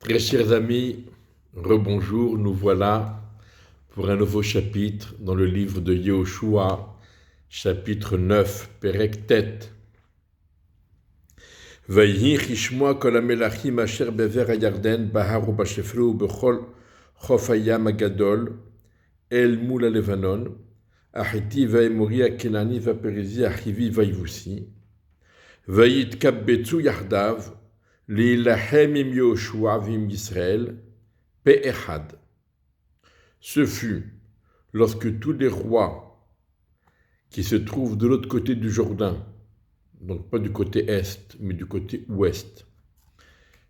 Très chers amis, rebonjour, nous voilà pour un nouveau chapitre dans le livre de Yehoshua, chapitre 9, Perek Tet. Vayhi chishmoa kol hamelachim asher bever hayarden bahar ubashefru ubechol chof hayam hagadol el mul halevanon ahiti והאמורי הכנעני והפריזי החיבי והיבוסי ויתקבצו יחדיו להילחם עם יהושע ועם ישראל פה-אחד. Ce fut lorsque tous les rois qui se trouvent de l'autre côté du Jourdain, donc pas du côté est, mais du côté ouest,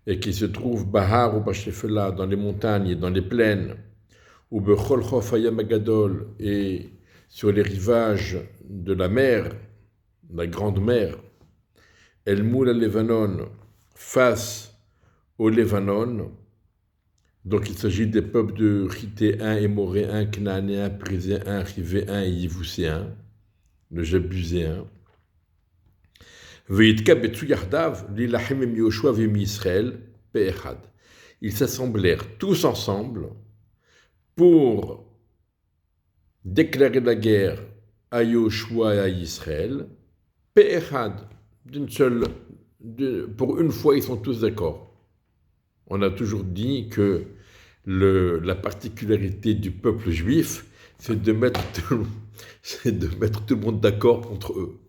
et qui se trouvent Bahar ou Bashefela, dans les montagnes et dans les plaines, ou Bechol Chof Hayam Hagadol, et sur les rivages de la mer, la grande mer, El Moul al-Levanon, face au Lévanon. Donc il s'agit des peuples de Chittéens, Émoréens, Cananéens, Périséens, Rivéens et Yévouséens, de Jébuséens. Veyitkabetsu yardav lilachem im Yehoshua v'im Yisrael pe-echad. Ils s'assemblèrent tous ensemble pour déclarer la guerre à Yehoshua et à Israël pe-echad, pour une fois ils sont tous d'accord. On a toujours dit que la particularité du peuple juif, c'est de mettre tout le monde d'accord contre eux.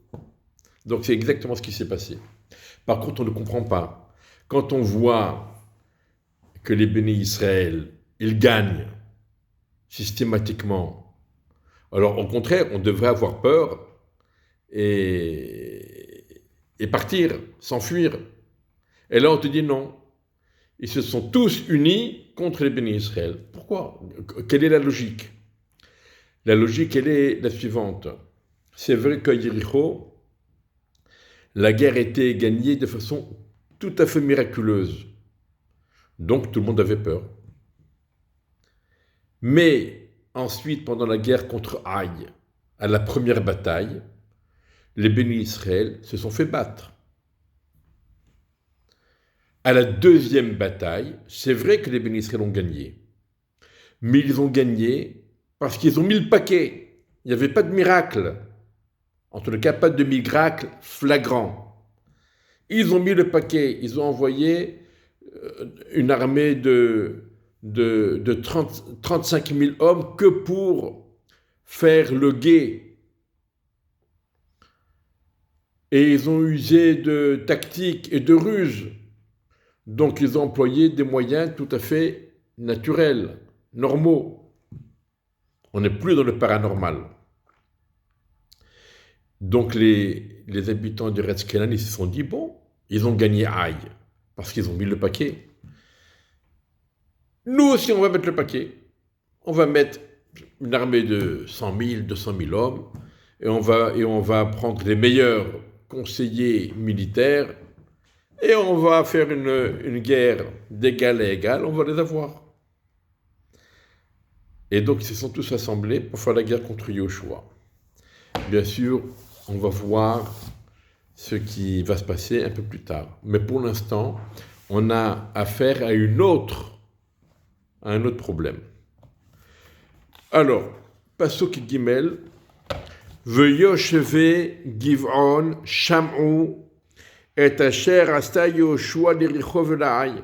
Donc c'est exactement ce qui s'est passé. Par contre, on ne comprend pas. Quand on voit que les bénis Israël, ils gagnent systématiquement, alors au contraire, on devrait avoir peur et partir, s'enfuir. Et là, on te dit non. Ils se sont tous unis contre les bénis Israël. Pourquoi? Quelle est la logique? La logique, elle est la suivante. C'est vrai qu'à Yéricho, la guerre était gagnée de façon tout à fait miraculeuse. Donc tout le monde avait peur. Mais ensuite, pendant la guerre contre Haï, à la première bataille, les bénis Israël se sont fait battre. À la deuxième bataille, c'est vrai que les bénis Israël ont gagné. Mais ils ont gagné parce qu'ils ont mis le paquet. Il n'y avait pas de miracle. En tout cas, pas de miracle flagrant. Ils ont mis le paquet. Ils ont envoyé une armée de 35 000 hommes que pour faire le guet. Et ils ont usé de tactiques et de ruses. Donc ils ont employé des moyens tout à fait naturels, normaux. On n'est plus dans le paranormal. Donc les habitants du Retz Kenan, ils se sont dit, bon, ils ont gagné Haï, parce qu'ils ont mis le paquet. Nous aussi, on va mettre le paquet. On va mettre une armée de 100 000, 200 000 hommes, et on va prendre les meilleurs conseillers militaires, et on va faire une guerre d'égal à égal, on va les avoir. Et donc ils se sont tous assemblés pour faire la guerre contre Yehoshua. Bien sûr, on va voir ce qui va se passer un peu plus tard. Mais pour l'instant, on a affaire à un autre problème. Alors, Pasuk Gimel, Veyosheve Giv'on Sham'u et asher asta Yehoshua l'Yéricho v'la'Haï.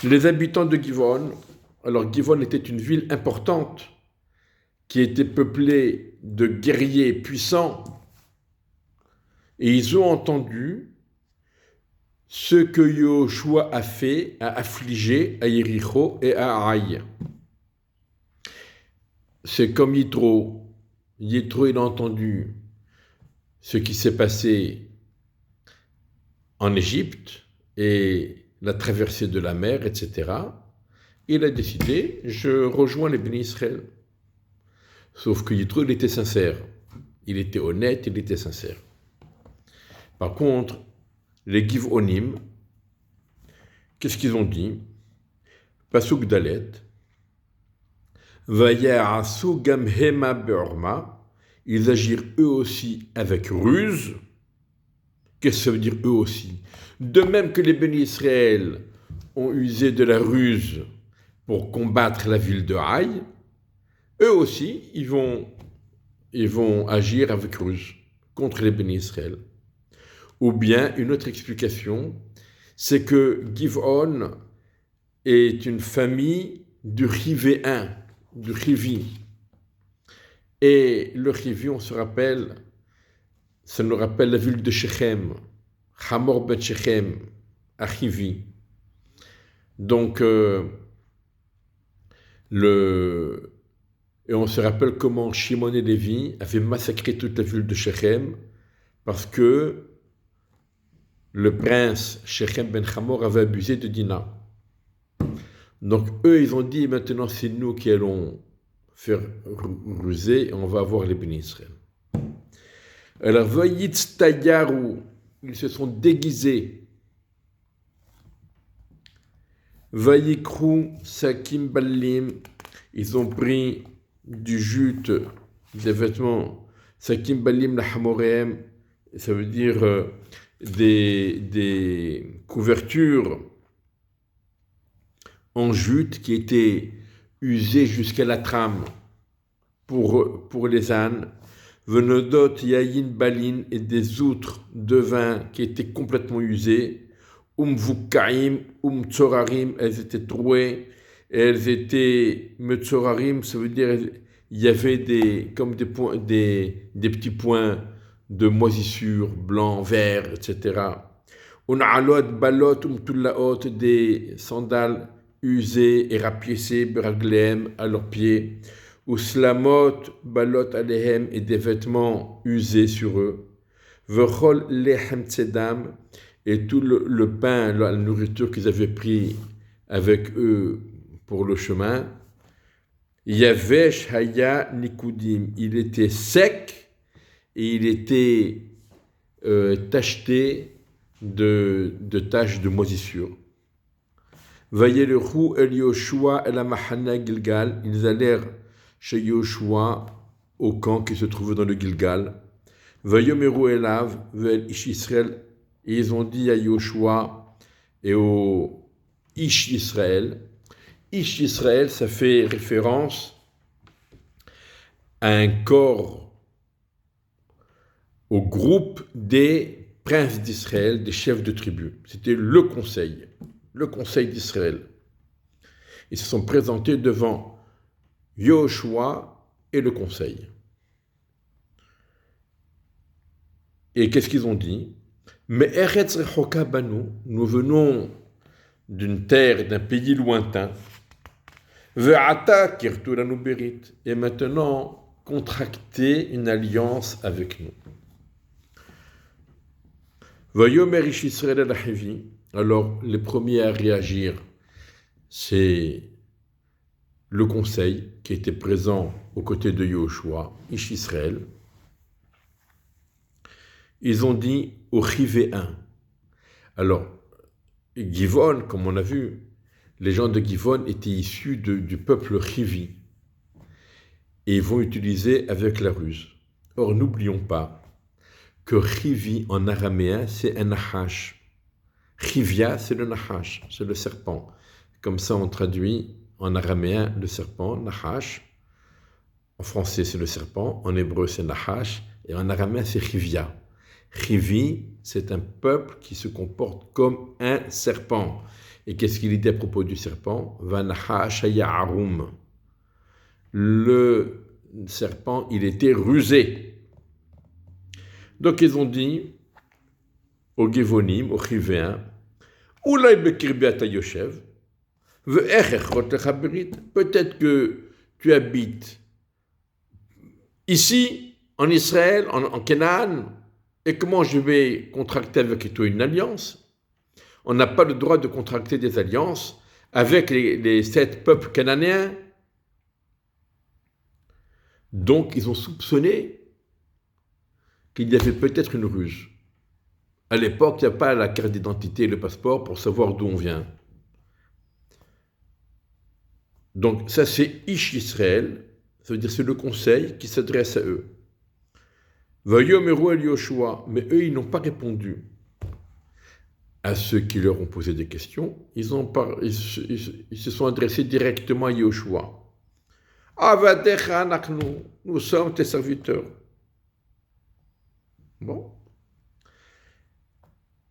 Les habitants de Givon, alors Givon était une ville importante qui était peuplée de guerriers puissants, et ils ont entendu ce que Yehoshua a fait, a affligé à Yéricho et à Haï. C'est comme Yitro. Yitro, il a entendu ce qui s'est passé en Égypte et la traversée de la mer, etc. Il a décidé, je rejoins les bénis Israël. Sauf que Yitro, il était sincère. Il était honnête, il était sincère. Par contre, les Giv'onim, qu'est-ce qu'ils ont dit? Pasuk Dalet, Vaya'asu gam hema be'orma, ils agirent eux aussi avec ruse. Qu'est-ce que ça veut dire eux aussi? De même que les bénis Israël ont usé de la ruse pour combattre la ville de Haï, eux aussi, ils vont agir avec ruse contre les bénis Israël. Ou bien, une autre explication, c'est que Giv'on est une famille du Rivéen, du Rivi. Et le Rivi, on se rappelle, ça nous rappelle la ville de Shechem, Hamor bet Shechem, à Rivi. Donc, et on se rappelle comment Shimon et Lévi avaient massacré toute la ville de Shechem parce que le prince Shechem ben Hamor avait abusé de Dina. Donc eux, ils ont dit, maintenant c'est nous qui allons faire ruser et on va avoir les bénis Israël. Alors, Vayitztayaru, ils se sont déguisés. Vayikru Sakim Balim, ils ont pris du jute, des vêtements, Sakim Balim la Hamorem, ça veut dire des couvertures en jute qui étaient usées jusqu'à la trame pour les ânes. Venodot Yayin Balin et des outres de vin qui étaient complètement usées. Vukaim, Tsorarim, elles étaient trouées, et elles étaient Metsorarim, ça veut dire il y avait des petits points de moisissure, blanc, vert, etc. Un'alot, balot, tullaot, des sandales usées et rapiécées, beraglem, à leurs pieds. Uslamot, balot alehem, et des vêtements usés sur eux. Vechol lehem tzedam, et tout le pain, la nourriture qu'ils avaient pris avec eux pour le chemin. Yavesh haya nikudim, il était sec et il était tacheté de taches de moisissure. Vayelechu el Yoshua el Mahana Gilgal, ils allèrent chez Yoshua au camp qui se trouvait dans le Gilgal. Vayomeru elav vel ish Israël, et ils ont dit à Yoshua et au Ish Israël. Ish Israël, ça fait référence à un corps, au groupe des princes d'Israël, des chefs de tribu. C'était le conseil d'Israël. Ils se sont présentés devant Yoshua et le conseil. Et qu'est-ce qu'ils ont dit ? Mais Eretz Rechoka Banu, nous venons d'une terre, d'un pays lointain. Ve'ata kirtu lanu berit, et maintenant contracter une alliance avec nous. Vayomer ish Israël el Hivi, alors les premiers à réagir, c'est le conseil qui était présent aux côtés de Yoshua, Ish Israël. Ils ont dit au Rivéen. Alors, Givon, comme on a vu, les gens de Givon étaient issus du peuple Rivi. Et ils vont utiliser avec la ruse. Or, n'oublions pas que Rivi en araméen, c'est un nahash. Rivia, c'est le nahash, c'est le serpent. Comme ça, on traduit en araméen le serpent, nahash. En français, c'est le serpent. En hébreu, c'est nahash. Et en araméen, c'est Rivia. Rivi, c'est un peuple qui se comporte comme un serpent. Et qu'est-ce qu'il dit à propos du serpent ? Vanahash haya'arum. Le serpent, il était rusé. Donc ils ont dit au Givonim, au Rivéen, Oulay bekirbiat yoshev, peut-être que tu habites ici, en Israël, en Canaan, et comment je vais contracter avec toi une alliance ? On n'a pas le droit de contracter des alliances avec les 7 peuples cananéens. Donc, ils ont soupçonné qu'il y avait peut-être une ruse. À l'époque, il n'y a pas la carte d'identité et le passeport pour savoir d'où on vient. Donc, ça, c'est Ish Israël, ça veut dire c'est le conseil qui s'adresse à eux. Vayomeru el Yoshua, mais eux, ils n'ont pas répondu. à ceux qui leur ont posé des questions, ils se sont adressés directement à Yoshua. Avadecha anachnu, nous sommes tes serviteurs. Bon.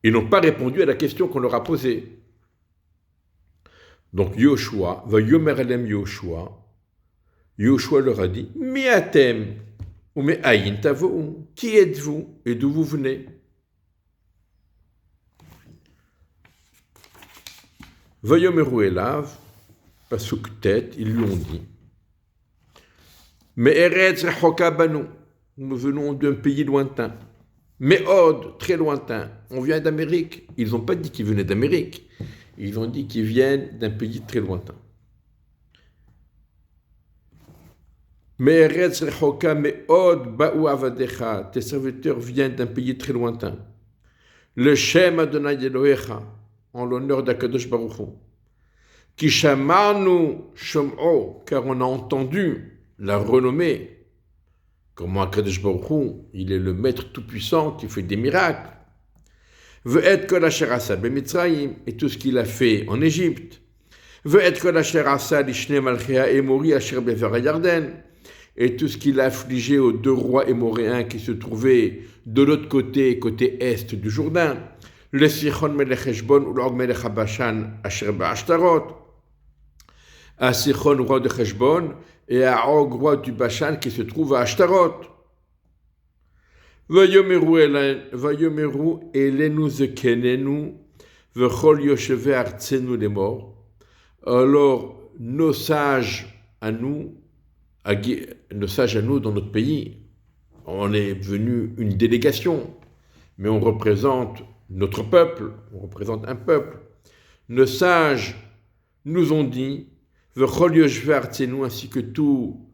Ils n'ont pas répondu à la question qu'on leur a posée. Donc Yoshua, Vayomer Elem Yoshua, Yoshua leur a dit, Miatem, ou Me'ayin tavou, qui êtes-vous et d'où vous venez? Vayomeru Elav, Pasuk tête, ils lui ont dit, Me'eretz rechoka banu, nous venons d'un pays lointain. Me'od, très lointain, on vient d'Amérique. Ils n'ont pas dit qu'ils venaient d'Amérique, ils ont dit qu'ils viennent d'un pays très lointain. Me'eretz rechoka me'od ba'u avadecha, tes serviteurs viennent d'un pays très lointain. Le Shem Adonai Elohecha, en l'honneur d'Akadosh Baruch Hu. Ki shamanu shom'o, car on a entendu la renommée. Comment Akadosh Baruch Hu, il est le maître tout-puissant qui fait des miracles. Ve'et kol asher asa b'Mitzrayim, et tout ce qu'il a fait en Égypte. Ve'et kol asher asa lishne malchei ha'emori asher be'ver ha'Yarden, et tout ce qu'il a affligé aux deux rois émoréens qui se trouvaient de l'autre côté, côté est du Jourdain. Le Sichon melech Heshbon ou l'Og melech Bashan asher ba'ashtarot. À Sichon, roi de Heshbon, et à Og, roi du Bashan, qui se trouve à Ashtarot. Vayomeru elenu zekenenu, vechol yosheve artsenu les morts. Alors, nos sages à nous dans notre pays, on est venu une délégation, mais on représente notre peuple, on représente un peuple. Nos sages nous ont dit, ainsi que tous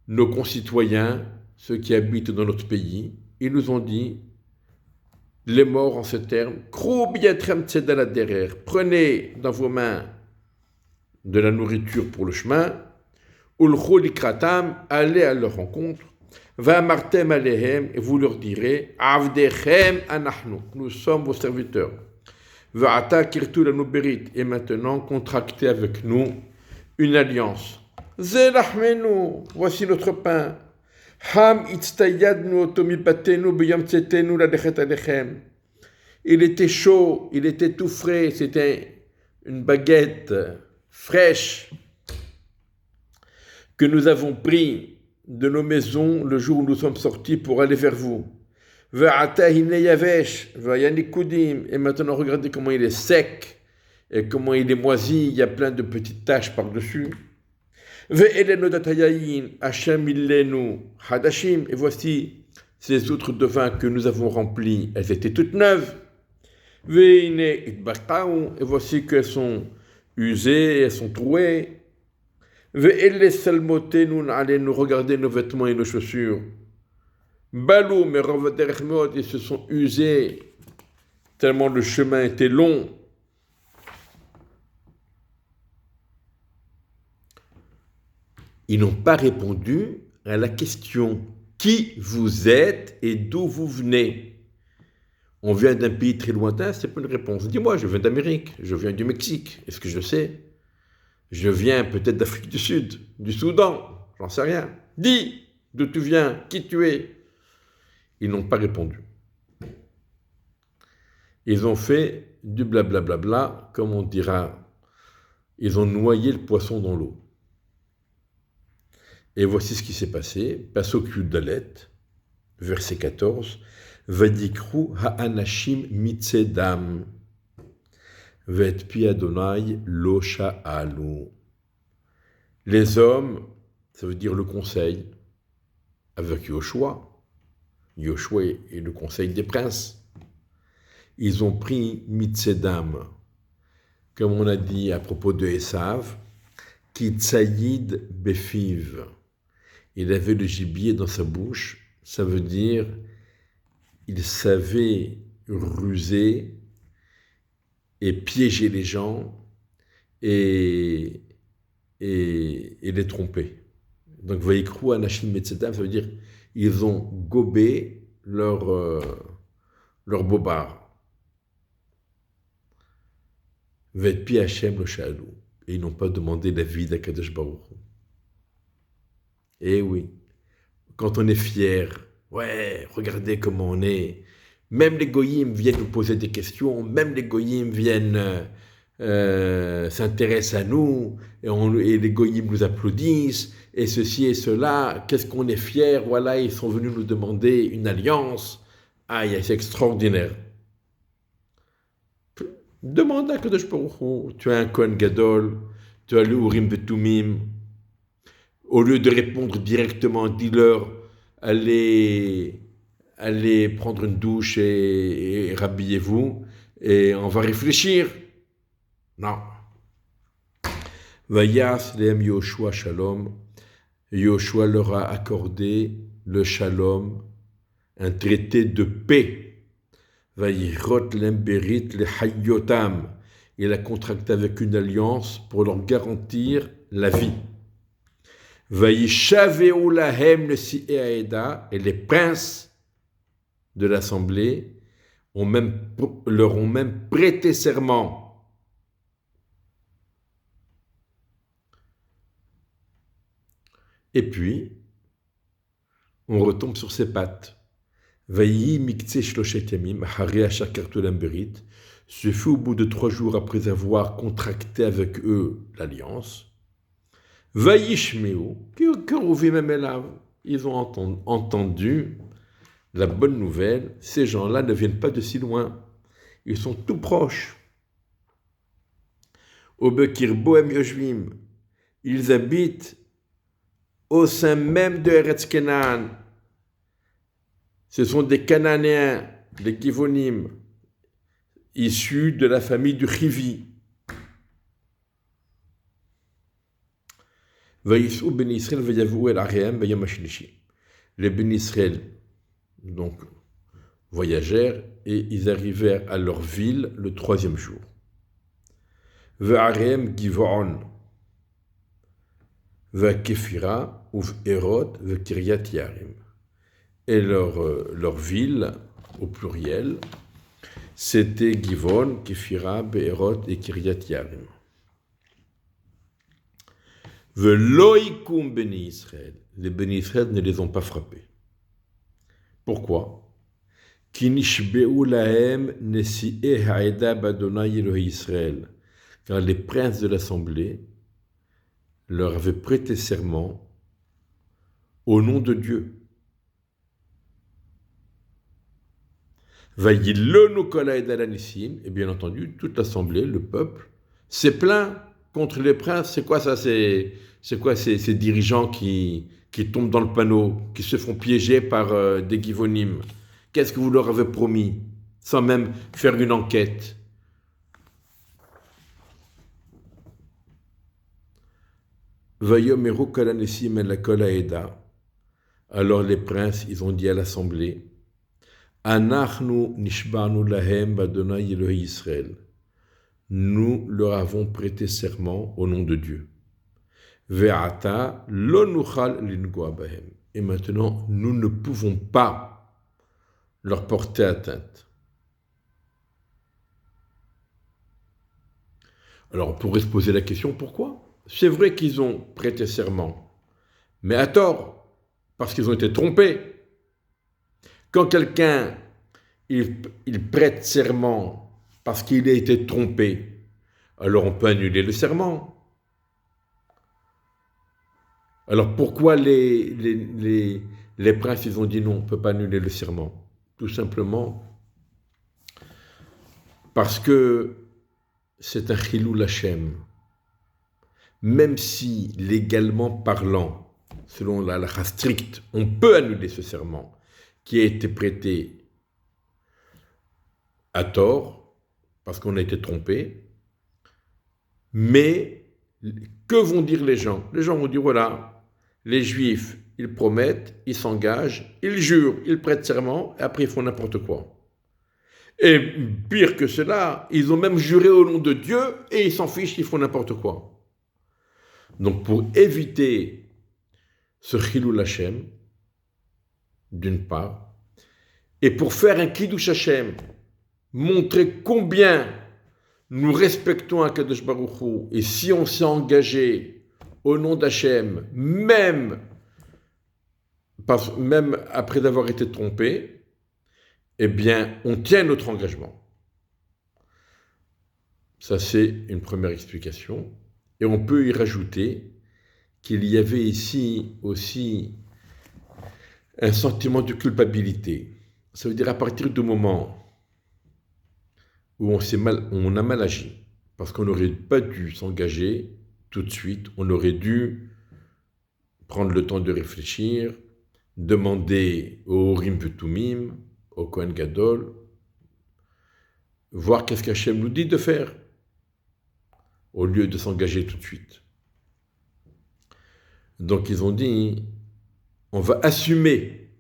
nos concitoyens, ceux qui habitent dans notre pays, ils nous ont dit, les morts en ces termes, prenez dans vos mains de la nourriture pour le chemin, allez à leur rencontre, et vous leur direz, nous sommes vos serviteurs, et maintenant contractez avec nous une alliance. Voici notre pain. Il était chaud, il était tout frais, c'était une baguette fraîche que nous avons pris de nos maisons le jour où nous sommes sortis pour aller vers vous. Et maintenant regardez comment il est sec et comment il est moisi, il y a plein de petites taches par-dessus. Et voici ces autres de vin que nous avons remplis, elles étaient toutes neuves. Et voici qu'elles sont usées, elles sont trouées. Et regardez nos vêtements et nos chaussures. Ils se sont usés tellement le chemin était long. Ils n'ont pas répondu à la question « Qui vous êtes et d'où vous venez ?» On vient d'un pays très lointain, c'est pas une réponse. Dis-moi, je viens d'Amérique, je viens du Mexique, est-ce que je sais? Je viens peut-être d'Afrique du Sud, du Soudan, j'en sais rien. Dis d'où tu viens, qui tu es. Ils n'ont pas répondu. Ils ont fait du blablabla, comme on dira. Ils ont noyé le poisson dans l'eau. Et voici ce qui s'est passé. Pasuk Yudalet, verset 14. Vadikru ha'anashim mitzedam. Vet pi Adonai lo sha'alu. Les hommes, ça veut dire le conseil, avec Yoshua. Yoshua est le conseil des princes. Ils ont pris mitzedam, comme on a dit à propos de Esav, qui tsayid befiv. Il avait le gibier dans sa bouche, ça veut dire il savait ruser et piéger les gens et les tromper. Donc, Vaikru Anashim Metzetam, ça veut dire ils ont gobé leur bobard. Vetpi Hashem lo shalou. Et ils n'ont pas demandé l'avis d'Akadosh Baruch Hu. Eh oui, quand on est fier, ouais, regardez comment on est. Même les goyim viennent nous poser des questions, même les goyim viennent s'intéressent à nous, et les goyim nous applaudissent, et ceci et cela, qu'est-ce qu'on est fier, voilà, ils sont venus nous demander une alliance. Aïe, c'est extraordinaire. Demande à Kadosh Baruch Hu, tu as un Kohen Gadol, tu as le Urim Vetumim. Au lieu de répondre directement, dis-leur, allez prendre une douche et rhabillez-vous, et on va réfléchir. Non. Vayas lehem Yoshua Shalom. Yoshua leur a accordé le Shalom, un traité de paix. Vayirot lehem berit le Hayyotam. Il a contracté avec une alliance pour leur garantir la vie. Vayishaveu lahem nesi'ei haeda, et les princes de l'assemblée leur ont même prêté serment. Et puis, on retombe sur ses pattes. Vayi miktseh shloshet yamim, haria shakartu lam berit. Ce fut au bout de 3 jours après avoir contracté avec eux l'alliance. Vayishmeu, ils ont entendu la bonne nouvelle. Ces gens-là ne viennent pas de si loin. Ils sont tout proches. Au Bekir Bohem Yoshvim, ils habitent au sein même de Eretz Kenan. Ce sont des Cananéens, des Givonim, issus de la famille du Chivi. Les Ben Israël donc voyagèrent et ils arrivèrent à leur ville le 3e jour. Ve'arem Givon, ve'Kefira, u'Erod, ve'Kiryat Yarim. Et leur ville, au pluriel, c'était Givon, Kefira, Be'erot et Kiryat Yarim. Ve'loikum Beni Israël. Les Beni Israël ne les ont pas frappés. Pourquoi? Ki nishbeu lahem nesi'ei ha'eda b'Adonai Elohei Israël. Car les princes de l'assemblée leur avaient prêté serment au nom de Dieu. Vayilonu kol ha'eda lanissim. Et bien entendu, toute l'assemblée, le peuple, s'est plaint contre les princes. C'est quoi ça? C'est quoi ces dirigeants qui tombent dans le panneau, qui se font piéger par des Givonim? Qu'est-ce que vous leur avez promis, sans même faire une enquête? Vayomeru kol hanesim el kol ha'eda. Alors les princes, ils ont dit à l'assemblée, Anachnu nishbanu lahem b'Adonai Elohei Israël. Nous leur avons prêté serment au nom de Dieu. Ve'ata lo nuchal lingoa bahem. Et maintenant, nous ne pouvons pas leur porter atteinte. Alors, on pourrait se poser la question, pourquoi? C'est vrai qu'ils ont prêté serment, mais à tort, parce qu'ils ont été trompés. Quand quelqu'un il prête serment parce qu'il a été trompé, alors on peut annuler le serment. Alors pourquoi les princes ils ont dit non, on ne peut pas annuler le serment? Tout simplement parce que c'est un chilul Hashem. Même si légalement parlant, selon la halakha stricte, on peut annuler ce serment qui a été prêté à tort, parce qu'on a été trompé, mais que vont dire les gens? Les gens vont dire, voilà, les Juifs, ils promettent, ils s'engagent, ils jurent, ils prêtent serment, et après ils font n'importe quoi. Et pire que cela, ils ont même juré au nom de Dieu, et ils s'en fichent, ils font n'importe quoi. Donc pour éviter ce chilul Hashem, d'une part, et pour faire un kiddush Hashem, montrer combien nous respectons Akadosh Baruch Hu, et si on s'est engagé au nom d'Hachem, même après avoir été trompé, eh bien, on tient notre engagement. Ça, c'est une première explication. Et on peut y rajouter qu'il y avait ici aussi un sentiment de culpabilité. Ça veut dire à partir du moment où on a mal agi, parce qu'on n'aurait pas dû s'engager tout de suite, on aurait dû prendre le temps de réfléchir, demander au Urim Vetumim, au Kohen Gadol, voir qu'est-ce qu'Hachem nous dit de faire, au lieu de s'engager tout de suite. Donc ils ont dit, on va assumer.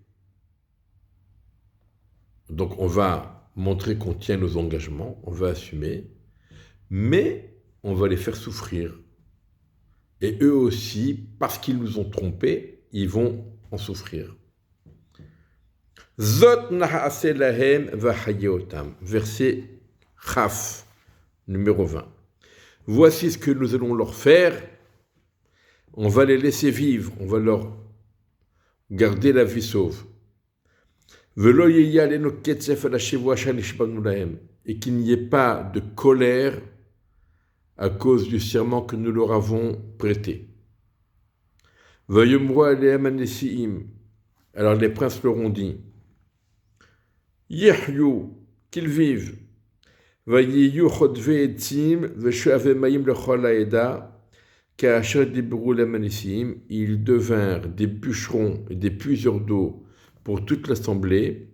Donc on va montrer qu'on tient nos engagements, on va assumer, mais on va les faire souffrir. Et eux aussi, parce qu'ils nous ont trompés, ils vont en souffrir. Zot na'ase lahem vahayeotam. Verset Chaf, numéro 20. Voici ce que nous allons leur faire. On va les laisser vivre, on va leur garder la vie sauve. Et qu'il n'y ait pas de colère à cause du serment que nous leur avons prêté. Alors les princes leur ont dit, Yehyu, qu'ils vivent, ils devinrent des bûcherons et des puiseurs d'eau pour toute l'assemblée,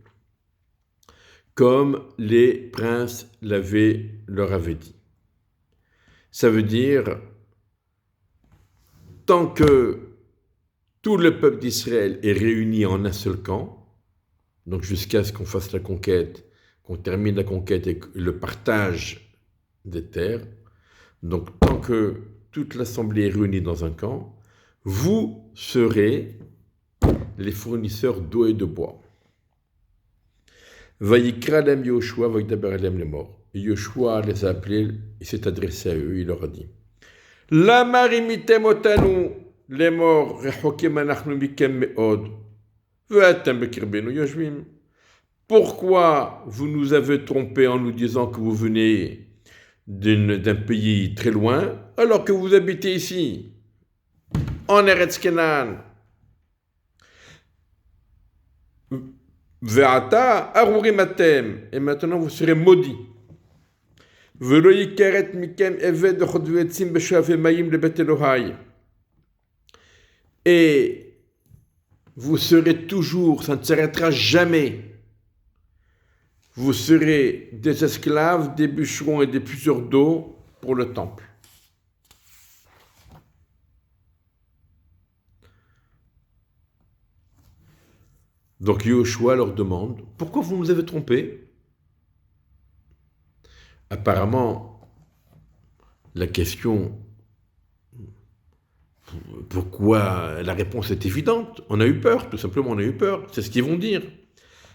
comme les princes leur avaient dit. Ça veut dire, tant que tout le peuple d'Israël est réuni en un seul camp, donc jusqu'à ce qu'on fasse la conquête, qu'on termine la conquête et le partage des terres, donc tant que toute l'assemblée est réunie dans un camp, vous serez les fournisseurs d'eau et de bois. Vayikra lem Yoshua, vaydaber alem les morts. Yoshua les a appelés, il s'est adressé à eux, il leur a dit, Lama rimitem otanu, les morts, rechokim anachnu mikem meod, ve'atem bekirbenu yoshvim. Pourquoi vous nous avez trompés en nous disant que vous venez d'un pays très loin, alors que vous habitez ici, en Eretz Kenan? Ve'ata arurimatem, et maintenant vous serez maudits. Ve'lo yikeret mikem eved chodvetzim b'shaveh mayim lebet Elohai. Et vous serez toujours, ça ne s'arrêtera jamais. Vous serez des esclaves, des bûcherons et des puiseurs d'eau pour le temple. Donc Yoshua leur demande, pourquoi vous nous avez trompés? Apparemment, la question, pourquoi, la réponse est évidente. On a eu peur, tout simplement on a eu peur. C'est ce qu'ils vont dire.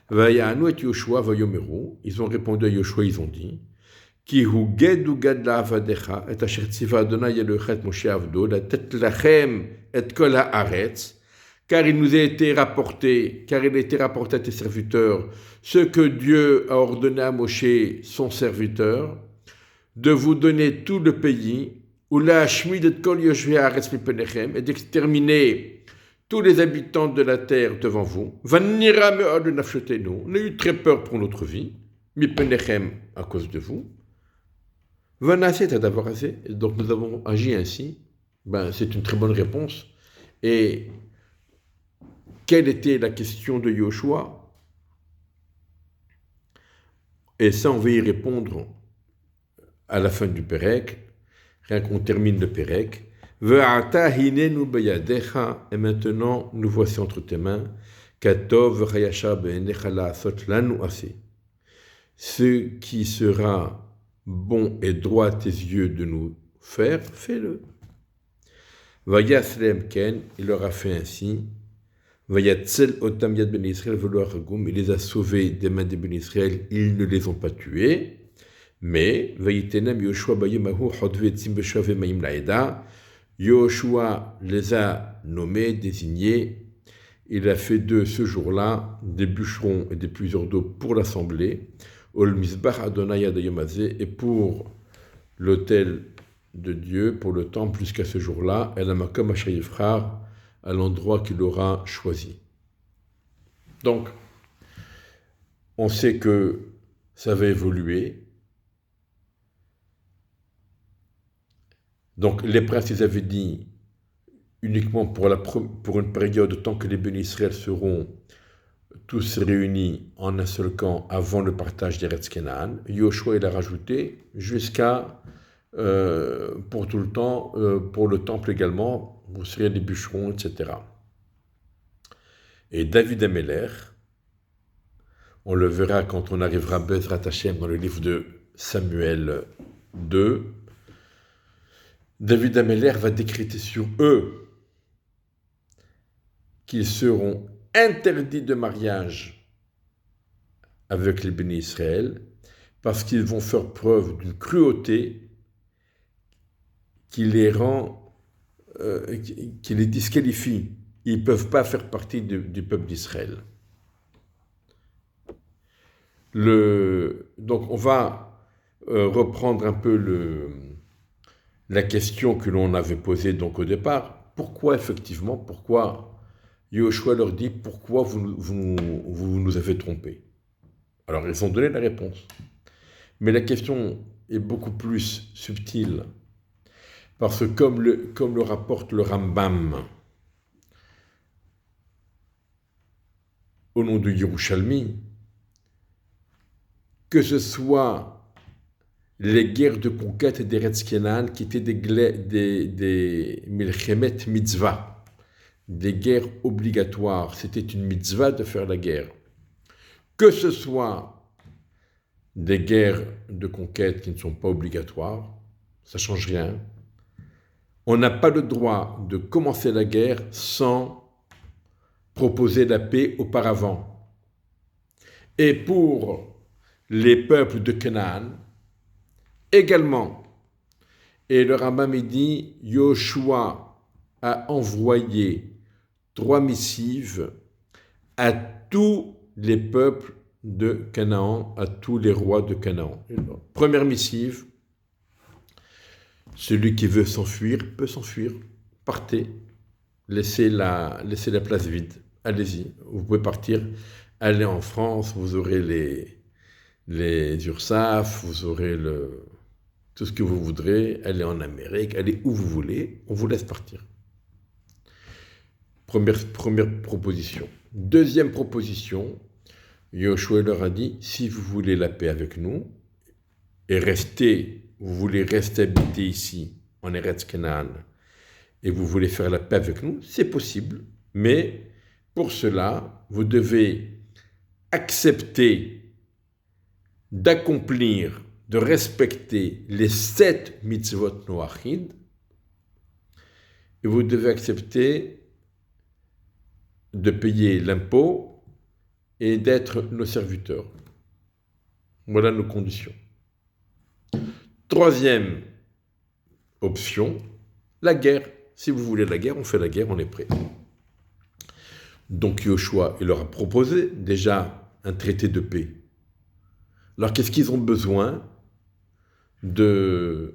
Vayanu et Yoshua vayomeru. Ils ont répondu à Yoshua, ils ont dit, Ki hu gedu gad la'avadecha et asher tziva Adonai Elohechet Moshe avdo latet lachem et kol haaretz. Car il a été rapporté à tes serviteurs ce que Dieu a ordonné à Moshe, son serviteur, de vous donner tout le pays, ou la hashmid et kol yoshvei haaretz mipenechem, et d'exterminer tous les habitants de la terre devant vous. Vannira me'od nafshotenu, on a eu très peur pour notre vie, mipenechem à cause de vous. Vanaset adavar hazeh, donc nous avons agi ainsi. C'est une très bonne réponse. Et quelle était la question de Yoshua? Et ça, on va y répondre à la fin du Pérec, rien qu'on termine le Pérec. Ve'ata hinenu beyadecha, et maintenant nous voici entre tes mains, katov v'chayasha be'enecha la'asot lanu aseh. Ce qui sera bon et droit à tes yeux de nous faire, fais-le. Vayaslem ken, il leur a fait ainsi. Vayatzel otam yad ben Israël velo haragum, il les a sauvés des mains des ben Israël, ils ne les ont pas tués. Mais, Vayitenem Yoshua Bayemahu Hodve Tzim Beshave Maim Laeda, Yoshua les a nommés, désignés. Il a fait de ce jour-là des bûcherons et des puiseurs d'eau pour l'assemblée, Ol Mizbach Adonai Adayomazé, et pour l'autel de Dieu, pour le temple jusqu'à ce jour-là, El Amakom Hashayifrar, à l'endroit qu'il aura choisi. Donc, on sait que ça va évoluer. Donc, les princes, ils avaient dit uniquement pour une période, tant que les bénis Israël seront tous réunis en un seul camp avant le partage d'Eretz Kenan. Yoshua, il a rajouté jusqu'à, pour tout le temps, pour le temple également, vous serez des bûcherons, etc. Et David Améler, on le verra quand on arrivera à Bezrat Hashem dans le livre de Samuel 2, David Améler va décréter sur eux qu'ils seront interdits de mariage avec les bénis Israël parce qu'ils vont faire preuve d'une cruauté qui les rend, qui les disqualifie. Ils ne peuvent pas faire partie du peuple d'Israël. Donc on va reprendre un peu la question que l'on avait posée donc au départ. Pourquoi Yoshua leur dit, pourquoi vous nous avez trompés? Alors ils ont donné la réponse. Mais la question est beaucoup plus subtile. Parce que comme le rapporte le Rambam, au nom de Yerushalmi, que ce soit les guerres de conquête d'Eretz Kenan qui étaient des milchemet mitzvah, des guerres obligatoires. C'était une mitzvah de faire la guerre. Que ce soit des guerres de conquête qui ne sont pas obligatoires, ça ne change rien. On n'a pas le droit de commencer la guerre sans proposer la paix auparavant. Et pour les peuples de Canaan, également. Et le Rambam dit, Yoshua a envoyé 3 missives à tous les peuples de Canaan, à tous les rois de Canaan. Première missive, celui qui veut s'enfuir peut s'enfuir. Partez, laissez la place vide. Allez-y, vous pouvez partir. Allez en France, vous aurez les URSAF, vous aurez tout ce que vous voudrez, allez en Amérique, allez où vous voulez, on vous laisse partir. Première proposition. Deuxième proposition, Yoshua leur a dit, si vous voulez la paix avec nous, et vous voulez rester habiter ici, en Eretz Canaan, et vous voulez faire la paix avec nous, c'est possible, mais pour cela, vous devez accepter d'accomplir, de respecter les 7 mitzvot noachid, et vous devez accepter de payer l'impôt et d'être nos serviteurs. Voilà nos conditions. Troisième option, la guerre. Si vous voulez la guerre, on fait la guerre, on est prêt. Donc Yoshua, il leur a proposé déjà un traité de paix. Alors qu'est-ce qu'ils ont besoin d'user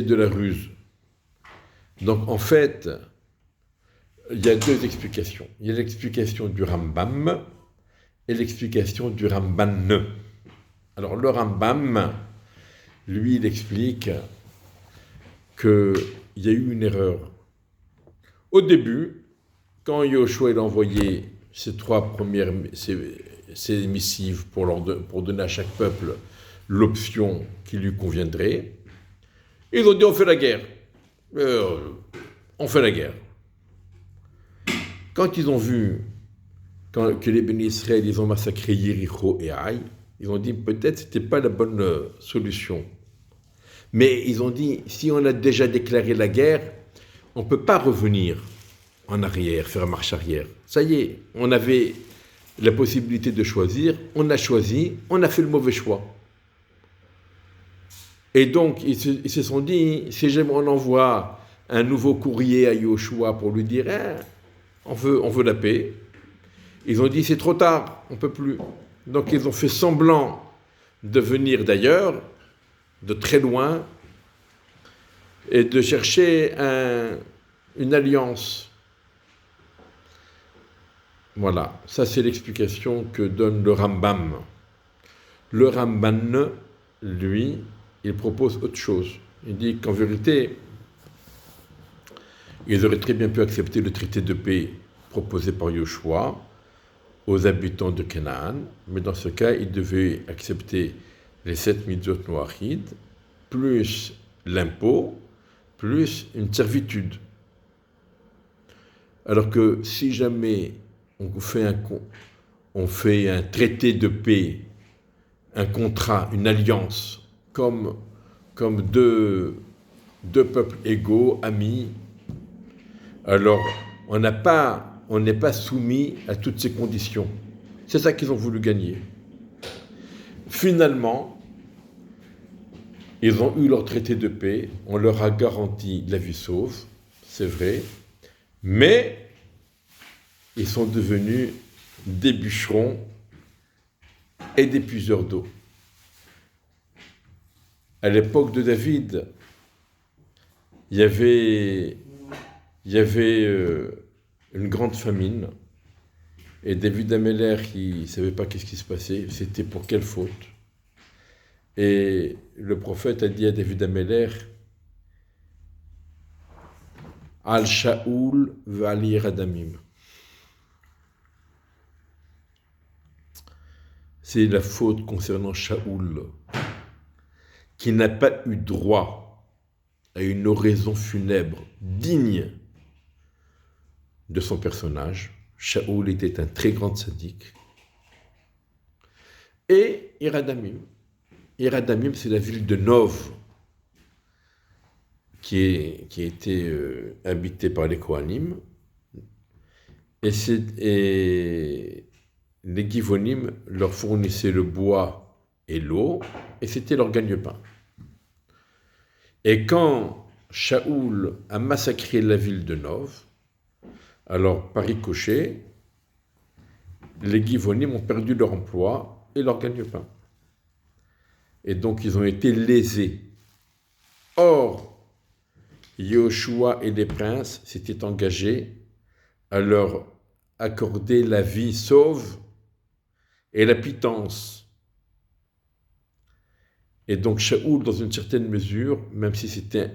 de la ruse? Donc en fait, il y a 2 explications. Il y a l'explication du Rambam et l'explication du Ramban. Alors le Rambam, lui, il explique qu'il y a eu une erreur. Au début, quand Yoshua a envoyé ces missives pour donner à chaque peuple l'option qui lui conviendrait, ils ont dit on fait la guerre. On fait la guerre. Quand ils ont vu que les bénis Israël, ils ont massacré Yericho et Haï, ils ont dit peut-être que ce n'était pas la bonne solution. Mais ils ont dit, si on a déjà déclaré la guerre, on ne peut pas revenir en arrière, faire marche arrière. Ça y est, on avait la possibilité de choisir, on a choisi, on a fait le mauvais choix. Et donc, ils se sont dit, si jamais on envoie un nouveau courrier à Yoshua pour lui dire, on veut la paix, ils ont dit, c'est trop tard, on ne peut plus. Donc, ils ont fait semblant de venir d'ailleurs, de très loin, et de chercher une alliance. Voilà, ça c'est l'explication que donne le Rambam. Le Ramban, lui, il propose autre chose. Il dit qu'en vérité, ils auraient très bien pu accepter le traité de paix proposé par Yoshua aux habitants de Canaan, mais dans ce cas, ils devaient accepter les 7 mitzvot noachid, plus l'impôt, plus une servitude. Alors que si jamais on fait un traité de paix, un contrat, une alliance, comme deux peuples égaux, amis, alors on n'est pas soumis à toutes ces conditions. C'est ça qu'ils ont voulu gagner. Finalement, ils ont eu leur traité de paix, on leur a garanti la vie sauve, c'est vrai, mais ils sont devenus des bûcherons et des puiseurs d'eau. À l'époque de David, il y avait une grande famine, et David Améler, il ne savait pas qu'est-ce qui se passait, c'était pour quelle faute. Et le prophète a dit à David Améler, Al Shaoul v'al Yiradamim. C'est la faute concernant Shaoul, qui n'a pas eu droit à une oraison funèbre digne de son personnage. Shaoul était un très grand sadique. Et Yiradamim. Yiradamim, c'est la ville de Nov, qui a été habitée par les Kohanim. Et les Givonim leur fournissaient le bois et l'eau, et c'était leur gagne-pain. Et quand Shaoul a massacré la ville de Nov, alors par ricochet, les Givonim ont perdu leur emploi et leur gagne-pain. Et donc ils ont été lésés. Or, Yoshua et les princes s'étaient engagés à leur accorder la vie sauve et la pitance. Et donc Shaoul, dans une certaine mesure, même si c'était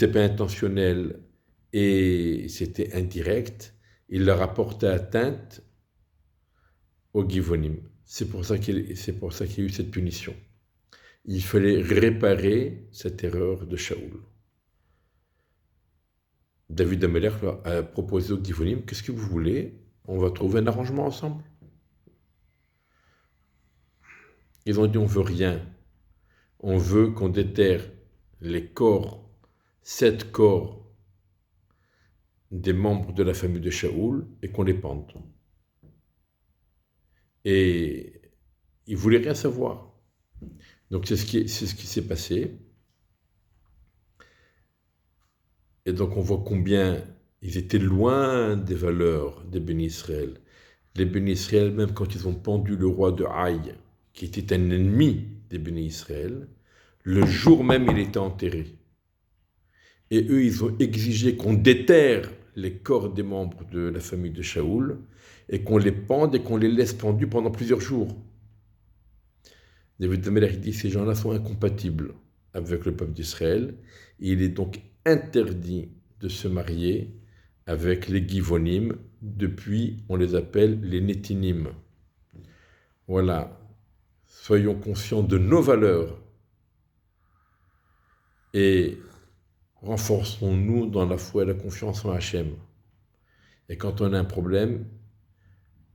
pas intentionnel et c'était indirect, il leur a porté atteinte aux Givonim. C'est pour ça qu'il y a eu cette punition. Il fallait réparer cette erreur de Shaoul. David Améler a proposé aux Givonim, qu'est-ce que vous voulez? On va trouver un arrangement ensemble. Ils ont dit, on veut rien. On veut qu'on déterre les corps, 7 corps des membres de la famille de Shaoul et qu'on les pende. Et ils ne voulaient rien savoir. Donc c'est ce qui s'est passé. Et donc on voit combien ils étaient loin des valeurs des Béni Israël. Les Béni Israël, même quand ils ont pendu le roi de Haï, qui était un ennemi des Béni Israël, le jour même il était enterré. Et eux, ils ont exigé qu'on déterre les corps des membres de la famille de Shaoul et qu'on les pende et qu'on les laisse pendus pendant plusieurs jours. David Améler dit, ces gens-là sont incompatibles avec le peuple d'Israël. Il est donc interdit de se marier avec les Givonim. Depuis, on les appelle les Nétinim. Voilà. Soyons conscients de nos valeurs et renforçons-nous dans la foi et la confiance en Hachem. Et quand on a un problème,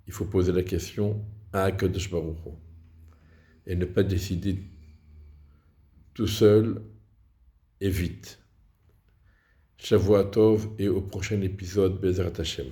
il faut poser la question à Akadosh Baruch Hu et ne pas décider tout seul et vite. Shavua Tov et au prochain épisode Bezrat Hashem.